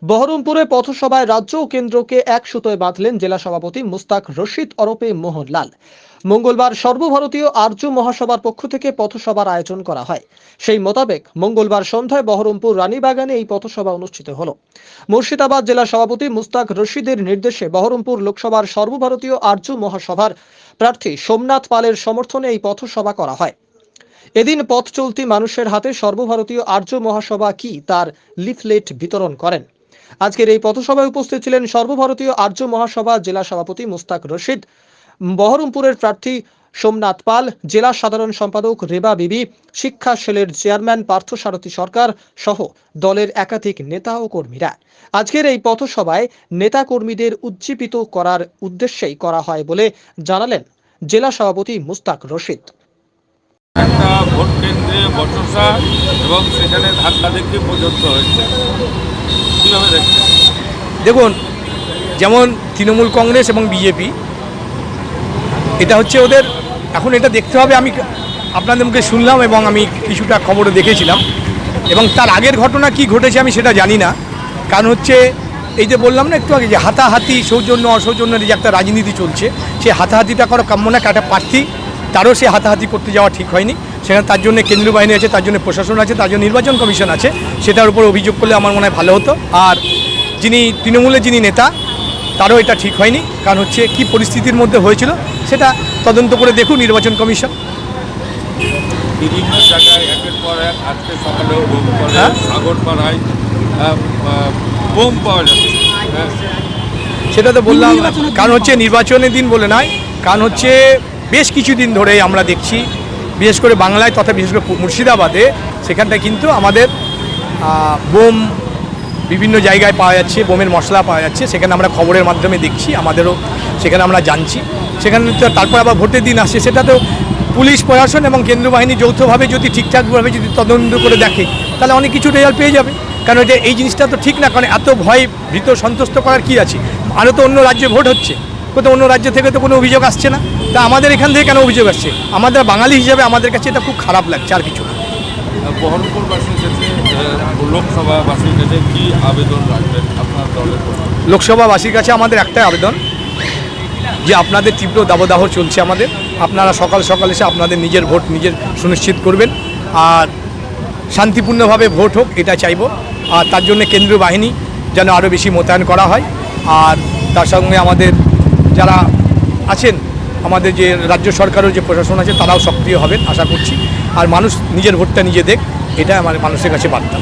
বহরমপুরে পথসভায় রাজ্য ও কেন্দ্রকে এক সুতোয় বাঁধলেন জেলা সভাপতি মুস্তাক রশিদ ওরফে মোহনলাল। মঙ্গলবার সর্বভারতীয় আর্য মহাসভার পক্ষ থেকে পথসভার আয়োজন করা হয়। সেই মোতাবেক মঙ্গলবার সন্ধ্যায় বহরমপুর রানীবাগানে এই পথসভা অনুষ্ঠিত হলো। মুর্শিদাবাদ জেলা সভাপতি মুস্তাক রশিদের নির্দেশে বহরমপুর লোকসভার সর্বভারতীয় আর্য মহাসভার প্রার্থী সোমনাথ পালের সমর্থনে এই পথসভা করা হয়। এদিন পথ চলতি মানুষের হাতে সর্বভারতীয় আর্য মহাসভা কি তার লিফলেট বিতরণ করেন। আজকের এই পথসভায় উপস্থিত ছিলেন সর্বভারতীয় আর্য মহাসভা জেলা সভাপতি মুস্তাক রশিদ, বহরমপুরের প্রার্থী সোমনাথ পাল, জেলা সাধারণ সম্পাদক রেবা বিবি, শিক্ষা সেলের চেয়ারম্যান পার্থসারথী সরকার সহ দলের একাধিক নেতা ও কর্মীরা। আজকের এই পথসভায় নেতা কর্মীদের উজ্জীবিত করার উদ্দেশ্যেই করা হয় বলে জানালেন জেলা সভাপতি মুস্তাক রশিদ। একটা ভোট কেন্দ্রে বচসা এবং সেখানে ধাক্কাধাক্কি পর্যন্ত হয়েছে, কীভাবে দেখছেন? দেখুন, যেমন তৃণমূল কংগ্রেস এবং বিজেপি, এটা হচ্ছে ওদের, এখন এটা দেখতে হবে। আমি আপনাদের মুখে শুনলাম এবং আমি কিছুটা খবরে দেখেছিলাম, এবং তার আগের ঘটনা কি ঘটেছে আমি সেটা জানি না। কারণ হচ্ছে এই যে বললাম না একটু আগে, যে হাতাহাতি সৌজন্য অসৌজন্যের যে একটা রাজনীতি চলছে, সেই হাতাহাতিটা করা কাম্য না। একটা প্রার্থী তারও সে হাতাহাতি করতে যাওয়া ঠিক হয়নি। সেখানে তার জন্য কেন্দ্রীয় বাহিনী আছে, তার জন্য প্রশাসন আছে, তার জন্য নির্বাচন কমিশন আছে। সেটার উপর অভিযোগ করলে আমার মনে হয় ভালো হতো। আর যিনি তৃণমূলের যিনি নেতা, তারও এটা ঠিক হয়নি। কারণ হচ্ছে কি পরিস্থিতির মধ্যে হয়েছিল সেটা তদন্ত করে দেখুন নির্বাচন কমিশন। বিভিন্ন জায়গায় একের পর এক, আজকে সকালেও বোম পড়ে, সাগরপাড়ায় বোম পাওয়া যাচ্ছে। সেটা তো বললাম, কারণ হচ্ছে নির্বাচনের দিন বলে নয়, কারণ হচ্ছে বেশ কিছুদিন ধরে আমরা দেখছি, বিশেষ করে বাংলায় তথা বিশেষ করে মুর্শিদাবাদে, সেখানটায় কিন্তু আমাদের বোম বিভিন্ন জায়গায় পাওয়া যাচ্ছে, বোমের মশলা পাওয়া যাচ্ছে। সেখানে আমরা খবরের মাধ্যমে দেখছি, আমাদেরও সেখানে আমরা জানছি। সেখানে তো তারপর আবার ভোটের দিন আসছে, সেটা তো পুলিশ প্রশাসন এবং কেন্দ্রীয় বাহিনী যৌথভাবে যদি ঠিকঠাকভাবে যদি তদন্ত করে দেখে, তাহলে অনেক কিছু রেজাল্ট পেয়ে যাবে। কারণ এটা এই জিনিসটা তো ঠিক না। কারণ এত ভয় ভীত সন্তুষ্ট করার কি আছে? আরও তো অন্য রাজ্যে ভোট হচ্ছে, কোথাও অন্য রাজ্য থেকে তো কোনো অভিযোগ আসছে না। তা আমাদের এখান থেকে কেন অভিযোগ আসছে? আমাদের বাঙালি হিসেবে আমাদের কাছে এটা খুব খারাপ লাগছে, আর কিছু না। বহরমপুরবাসীর কাছে, লোকসভাবাসীর কাছে কি আবেদন রাখবেন আপনার দলের? লোকসভাবাসীর কাছে আমাদের একটাই আবেদন, যে আপনাদের তীব্র দাবদাহ চলছে আমাদের, আপনারা সকাল সকাল এসে আপনাদের নিজের ভোট নিজের সুনিশ্চিত করবেন, আর শান্তিপূর্ণভাবে ভোট হোক এটা চাইব। আর তার জন্য কেন্দ্রীয় বাহিনী যেন আরও বেশি মোতায়েন করা হয়। আর তার সঙ্গে আমাদের যারা আছেন, আমাদের যে রাজ্য সরকারের যে প্রশাসন আছে, তারাও সক্রিয় হবেন আশা করছি। আর মানুষ নিজের ভোটটা নিজে দেখ, এটা আমার মানুষের কাছে বার্তা।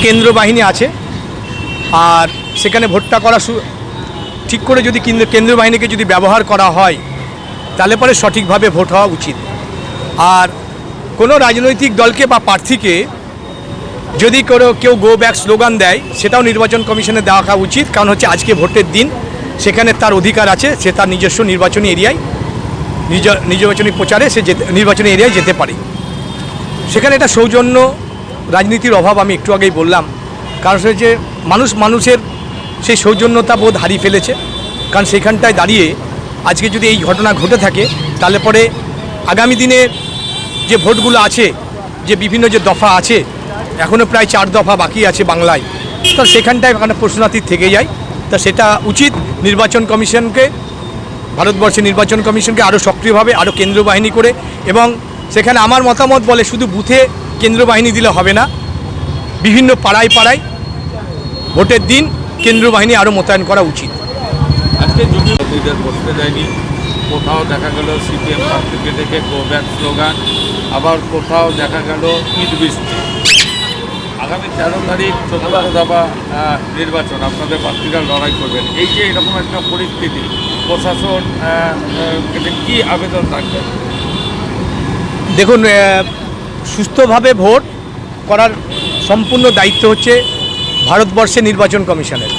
কেন্দ্র বাহিনী আছে, আর সেখানে ভোটটা করা ঠিক করে যদি কেন্দ্রীয় বাহিনীকে যদি ব্যবহার করা হয়, তাহলে পরে সঠিকভাবে ভোট হওয়া উচিত। আর কোনো রাজনৈতিক দলকে বা প্রার্থীকে যদি কেউ গো ব্যাক স্লোগান দেয়, সেটাও নির্বাচন কমিশনে দেওয়া উচিত। কারণ হচ্ছে আজকে ভোটের দিন, সেখানে তার অধিকার আছে, সে তার নিজস্ব নির্বাচনী এরিয়ায় নির্বাচনী প্রচারে সে নির্বাচনী এরিয়ায় যেতে পারে। সেখানে এটা সৌজন্য রাজনীতির অভাব আমি একটু আগেই বললাম। কারণ সে যে মানুষের সেই সৌজন্যতা বোধ হারিয়ে ফেলেছে। কারণ সেখানটায় দাঁড়িয়ে আজকে যদি এই ঘটনা ঘটে থাকে, তাহলে পরে আগামী দিনে যে ভোটগুলো আছে, যে বিভিন্ন যে দফা আছে, এখনও প্রায় 4 দফা বাকি আছে বাংলায়, তো সেখানটায় এখানে প্রশ্নাতীত থেকে যায়। তা সেটা উচিত নির্বাচন কমিশনকে, ভারতবর্ষের নির্বাচন কমিশনকে আরও সক্রিয়ভাবে, আরও কেন্দ্রীয় বাহিনী করে, এবং সেখানে আমার মতামত বলে শুধু বুথে কেন্দ্রীয় বাহিনী দিলে হবে না, বিভিন্ন পাড়ায় পাড়ায় ভোটের দিন কেন্দ্রীয় বাহিনী আরও মোতায়েন করা উচিত। আজকে যদি লিডার বসতে যায়নি, কোথাও দেখা গেল সিপিএম প্রার্থীকে দেখে গো ব্যাক স্লোগান, আবার কোথাও দেখা গেল ঈদ বৃষ্টি। আগামী 13 তারিখ 14 দফা নির্বাচন, আপনাদের প্রার্থীরা লড়াই করবেন। এই যে এরকম একটা পরিস্থিতি, প্রশাসন কি আবেদন রাখবেন? দেখুন, সুস্থভাবে ভোট করার সম্পূর্ণ দায়িত্ব হচ্ছে ভারতবর্ষের নির্বাচন কমিশনের।